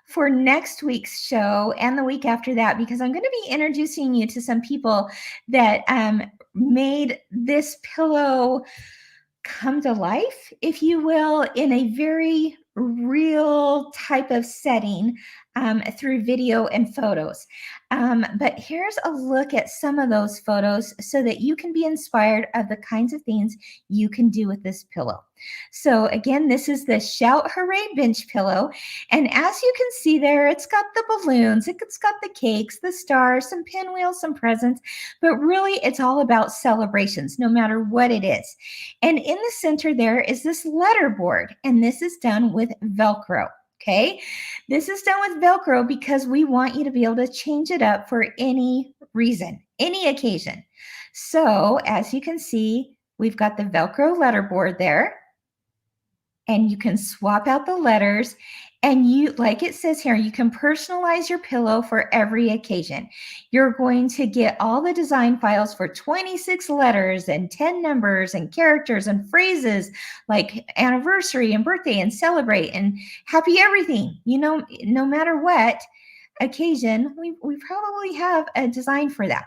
for next week's show and the week after that, because I'm going to be introducing you to some people that made this pillow come to life, if you will, in a very real type of setting through video and photos. But here's a look at some of those photos so that you can be inspired of the kinds of things you can do with this pillow. So again, this is the Shout Hooray bench pillow. And as you can see there, it's got the balloons, it's got the cakes, the stars, some pinwheels, some presents, but really it's all about celebrations, no matter what it is. And in the center there is this letter board, and this is done with Velcro. Okay, this is done with Velcro because we want you to be able to change it up for any reason, any occasion. So as you can see, we've got the Velcro letter board there, and you can swap out the letters, and you, like it says here, you can personalize your pillow for every occasion. You're going to get all the design files for 26 letters and 10 numbers and characters and phrases like anniversary and birthday and celebrate and happy everything. You know, no matter what occasion, we probably have a design for that.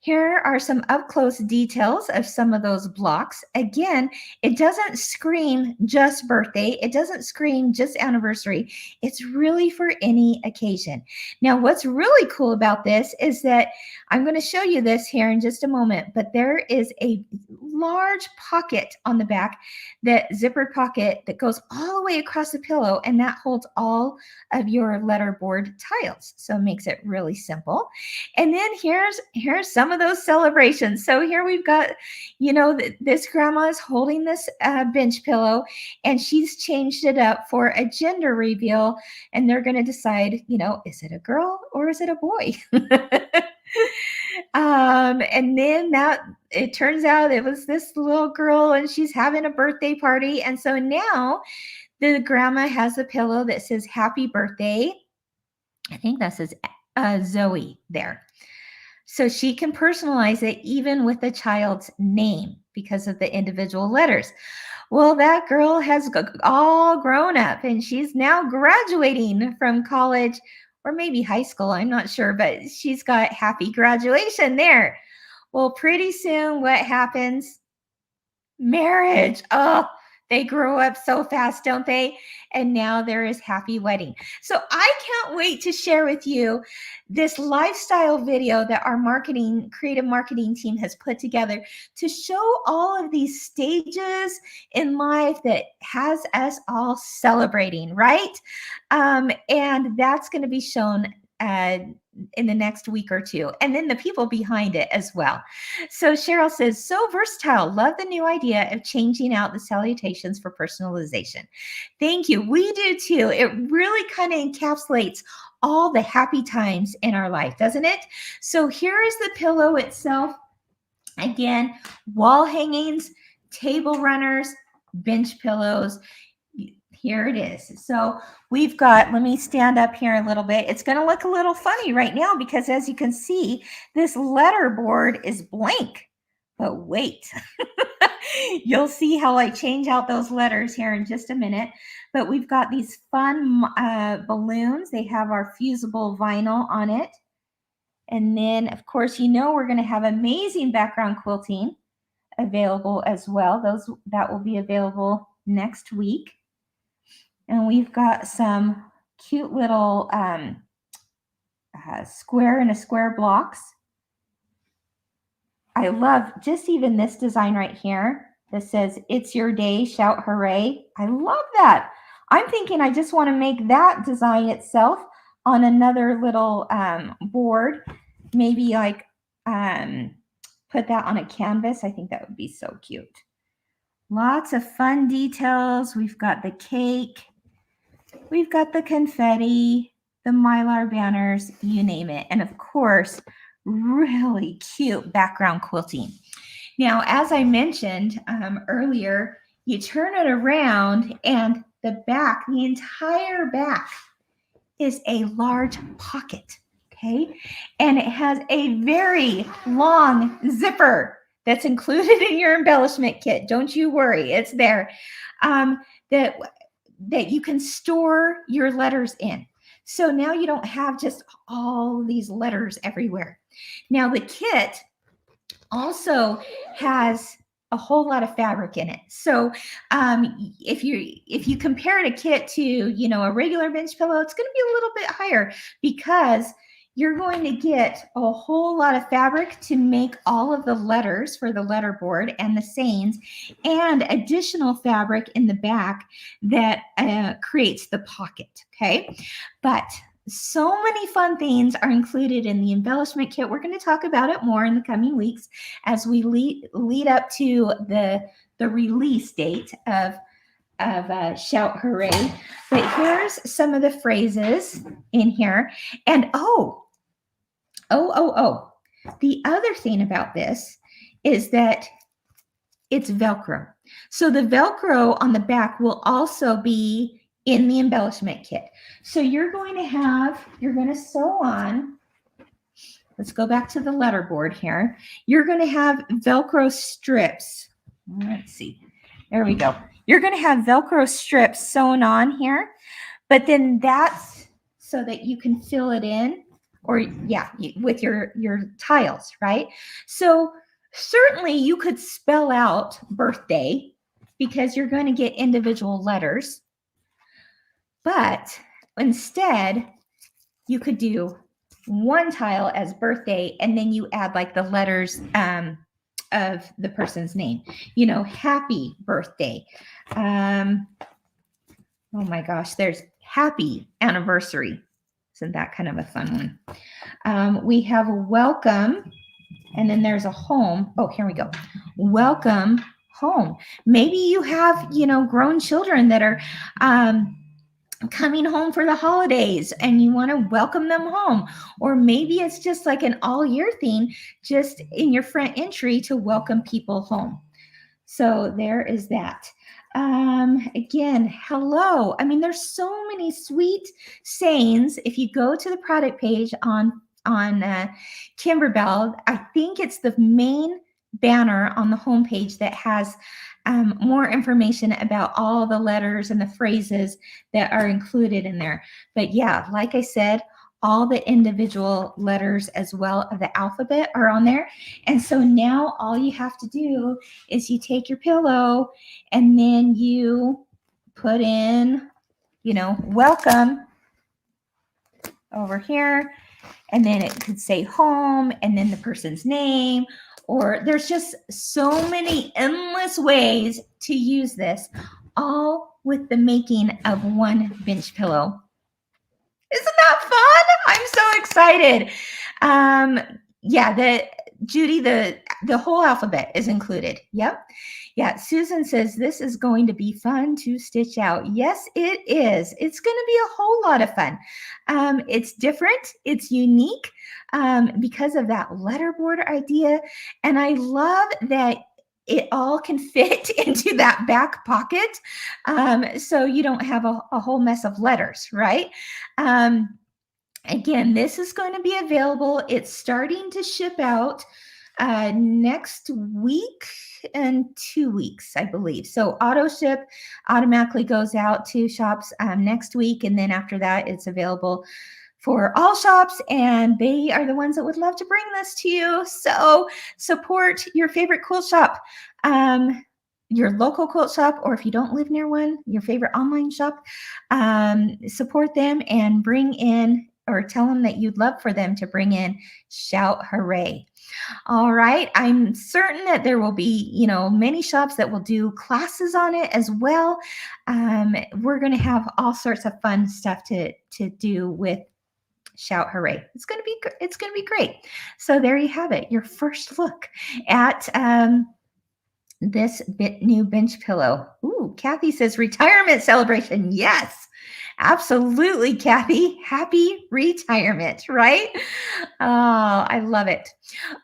Here are some up-close details of some of those blocks. Again, it doesn't scream just birthday. It doesn't scream just anniversary. It's really for any occasion. Now, what's really cool about this is that I'm going to show you this here in just a moment, but there is a large pocket on the back, that zippered pocket that goes all the way across the pillow, and that holds all of your letterboard tiles. So it makes it really simple. And then here's some of those celebrations. So here we've got, you know, this grandma is holding this bench pillow, and she's changed it up for a gender reveal, and they're going to decide, you know, is it a girl or is it a boy? And then it turns out it was this little girl, and she's having a birthday party. And so now the grandma has a pillow that says happy birthday. I think that says Zoe there. So she can personalize it even with the child's name because of the individual letters. Well, that girl has all grown up, and she's now graduating from college or maybe high school. I'm not sure, but she's got happy graduation there. Well, pretty soon what happens? Marriage. Oh, they grow up so fast, don't they? And now there is happy wedding. So I can't wait to share with you this lifestyle video that our creative marketing team has put together to show all of these stages in life that has us all celebrating, right? And that's going to be shown in the next week or two, and then the people behind it as well. So Cheryl says, so versatile. Love the new idea of changing out the salutations for personalization. Thank you. We do too. It really kind of encapsulates all the happy times in our life, doesn't it? So here is the pillow itself. Again, wall hangings, table runners, bench pillows. Here it is. So we've got, let me stand up here a little bit. It's going to look a little funny right now because as you can see, this letter board is blank. But wait, you'll see how I change out those letters here in just a minute. But we've got these fun balloons. They have our fusible vinyl on it. And then, of course, you know we're going to have amazing background quilting available as well. That will be available next week. And we've got some cute little square and a square blocks. I love just even this design right here that says, it's your day, shout hooray. I love that. I'm thinking I just want to make that design itself on another little board. Maybe like put that on a canvas. I think that would be so cute. Lots of fun details. We've got the cake. We've got the confetti, the Mylar banners, you name it. And of course, really cute background quilting. Now, as I mentioned earlier, you turn it around and the back, the entire back is a large pocket, okay? And it has a very long zipper that's included in your embellishment kit. Don't you worry, it's there. That you can store your letters in. So now you don't have just all these letters everywhere. Now the kit also has a whole lot of fabric in it. So if you compare it a kit to, you know, a regular bench pillow, it's going to be a little bit higher because you're going to get a whole lot of fabric to make all of the letters for the letterboard and the sayings, and additional fabric in the back that creates the pocket. Okay, but so many fun things are included in the embellishment kit. We're going to talk about it more in the coming weeks as we lead up to the release date of Shout Hooray. But here's some of the phrases in here. And oh, the other thing about this is that it's Velcro. So the Velcro on the back will also be in the embellishment kit. So you're going to sew on, let's go back to the letterboard here. You're going to have Velcro strips. Let's see. There we go. You're going to have Velcro strips sewn on here, but then that's so that you can fill it in, or yeah, with your tiles, right? So certainly you could spell out birthday because you're going to get individual letters, but instead you could do one tile as birthday, and then you add like the letters of the person's name, you know, happy birthday. Oh my gosh, there's happy anniversary. Isn't that kind of a fun one? We have a welcome, and then there's a home. Oh, here we go. Welcome home. Maybe you have, you know, grown children that are coming home for the holidays and you want to welcome them home. Or maybe it's just like an all year thing, just in your front entry to welcome people home. So there is that. Again, hello. I mean, there's so many sweet sayings. If you go to the product page on Kimberbell, I think it's the main banner on the homepage that has more information about all the letters and the phrases that are included in there. But yeah, like I said, all the individual letters as well of the alphabet are on there. And so now all you have to do is you take your pillow and then you put in, you know, welcome over here. And then it could say home and then the person's name, or there's just so many endless ways to use this, all with the making of one bench pillow. Isn't that fun? I'm so excited. Yeah, Judy, the whole alphabet is included. Yep. Yeah, Susan says this is going to be fun to stitch out. Yes, it is. It's going to be a whole lot of fun. It's different. It's unique because of that letterboard idea. And I love that it all can fit into that back pocket. So you don't have a whole mess of letters, right? Again, this is going to be available. It's starting to ship out next week and 2 weeks, I believe. So auto ship automatically goes out to shops next week. And then after that, it's available for all shops, and they are the ones that would love to bring this to you. So support your favorite quilt shop, your local quilt shop, or if you don't live near one, your favorite online shop. Support them and bring in, or tell them that you'd love for them to bring in Shout Hooray. All right. I'm certain that there will be, you know, many shops that will do classes on it as well. We're going to have all sorts of fun stuff to do with Shout Hooray. It's going to be great. So there you have it. Your first look at this new bench pillow. Ooh, Kathy says retirement celebration. Yes. Absolutely, Kathy. Happy retirement, right? Oh, I love it.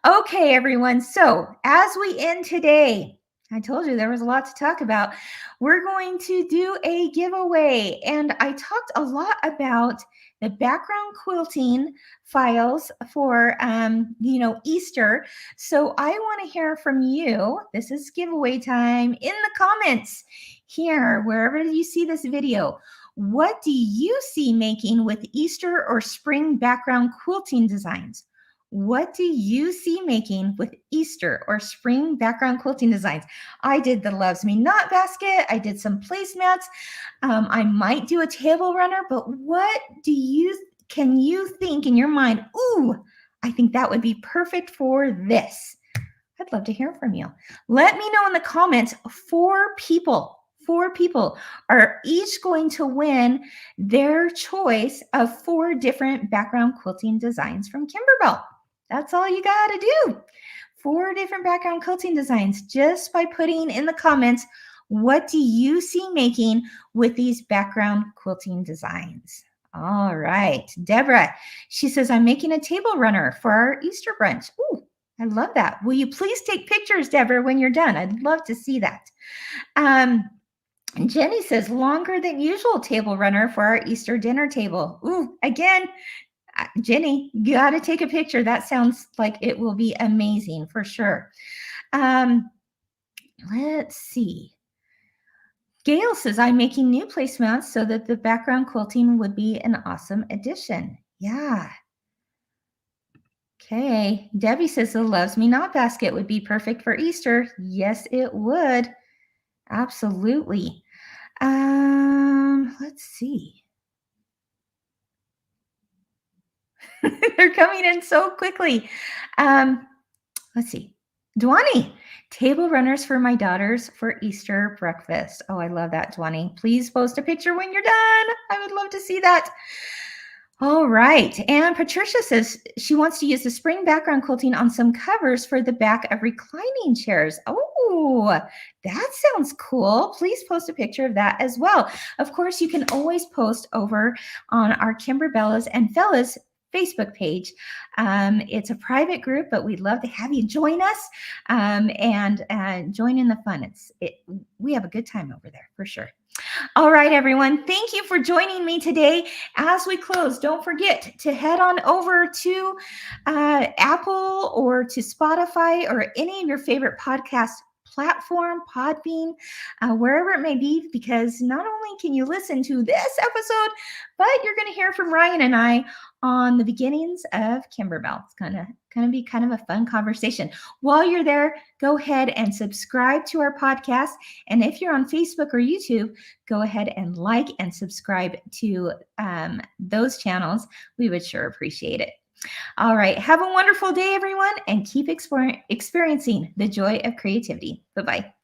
Okay, everyone. So as we end today, I told you there was a lot to talk about. We're going to do a giveaway. And I talked a lot about the background quilting files for, Easter. So I want to hear from you. This is giveaway time in the comments here, wherever you see this video. What do you see making with Easter or spring background quilting designs? What do you see making with Easter or spring background quilting designs? I did the Loves Me Not basket. I did some placemats. I might do a table runner, but what can you think in your mind? Ooh, I think that would be perfect for this. I'd love to hear from you. Let me know in the comments. Four people are each going to win their choice of 4 different background quilting designs from Kimberbell. That's all you got to do. 4 different background quilting designs just by putting in the comments, what do you see making with these background quilting designs? All right. Deborah, she says, I'm making a table runner for our Easter brunch. Ooh, I love that. Will you please take pictures, Deborah, when you're done? I'd love to see that. Jenny says, longer than usual table runner for our Easter dinner table. Ooh, again, Jenny, you got to take a picture. That sounds like it will be amazing for sure. Let's see. Gail says, I'm making new placemats so that the background quilting would be an awesome addition. Yeah. Okay. Debbie says the Loves Me Not basket would be perfect for Easter. Yes, it would. Absolutely. Let's see. They're coming in so quickly. Let's see. Dwani, table runners for my daughters for Easter breakfast. Oh, I love that, Dwani. Please post a picture when you're done. I would love to see that. All right. And Patricia says she wants to use the spring background quilting on some covers for the back of reclining chairs. Oh, that sounds cool. Please post a picture of that as well. Of course, you can always post over on our Kimberbellas and Fellas Facebook page. It's a private group, but we'd love to have you join us and join in the fun. We have a good time over there for sure. All right, everyone. Thank you for joining me today. As we close, don't forget to head on over to Apple or to Spotify or any of your favorite podcast platform, Podbean, wherever it may be, because not only can you listen to this episode, but you're going to hear from Ryan and I on the beginnings of Kimberbell. It's going to be kind of a fun conversation. While you're there, go ahead and subscribe to our podcast. And if you're on Facebook or YouTube, go ahead and like and subscribe to those channels. We would sure appreciate it. All right. Have a wonderful day, everyone, and keep experiencing the joy of creativity. Bye-bye.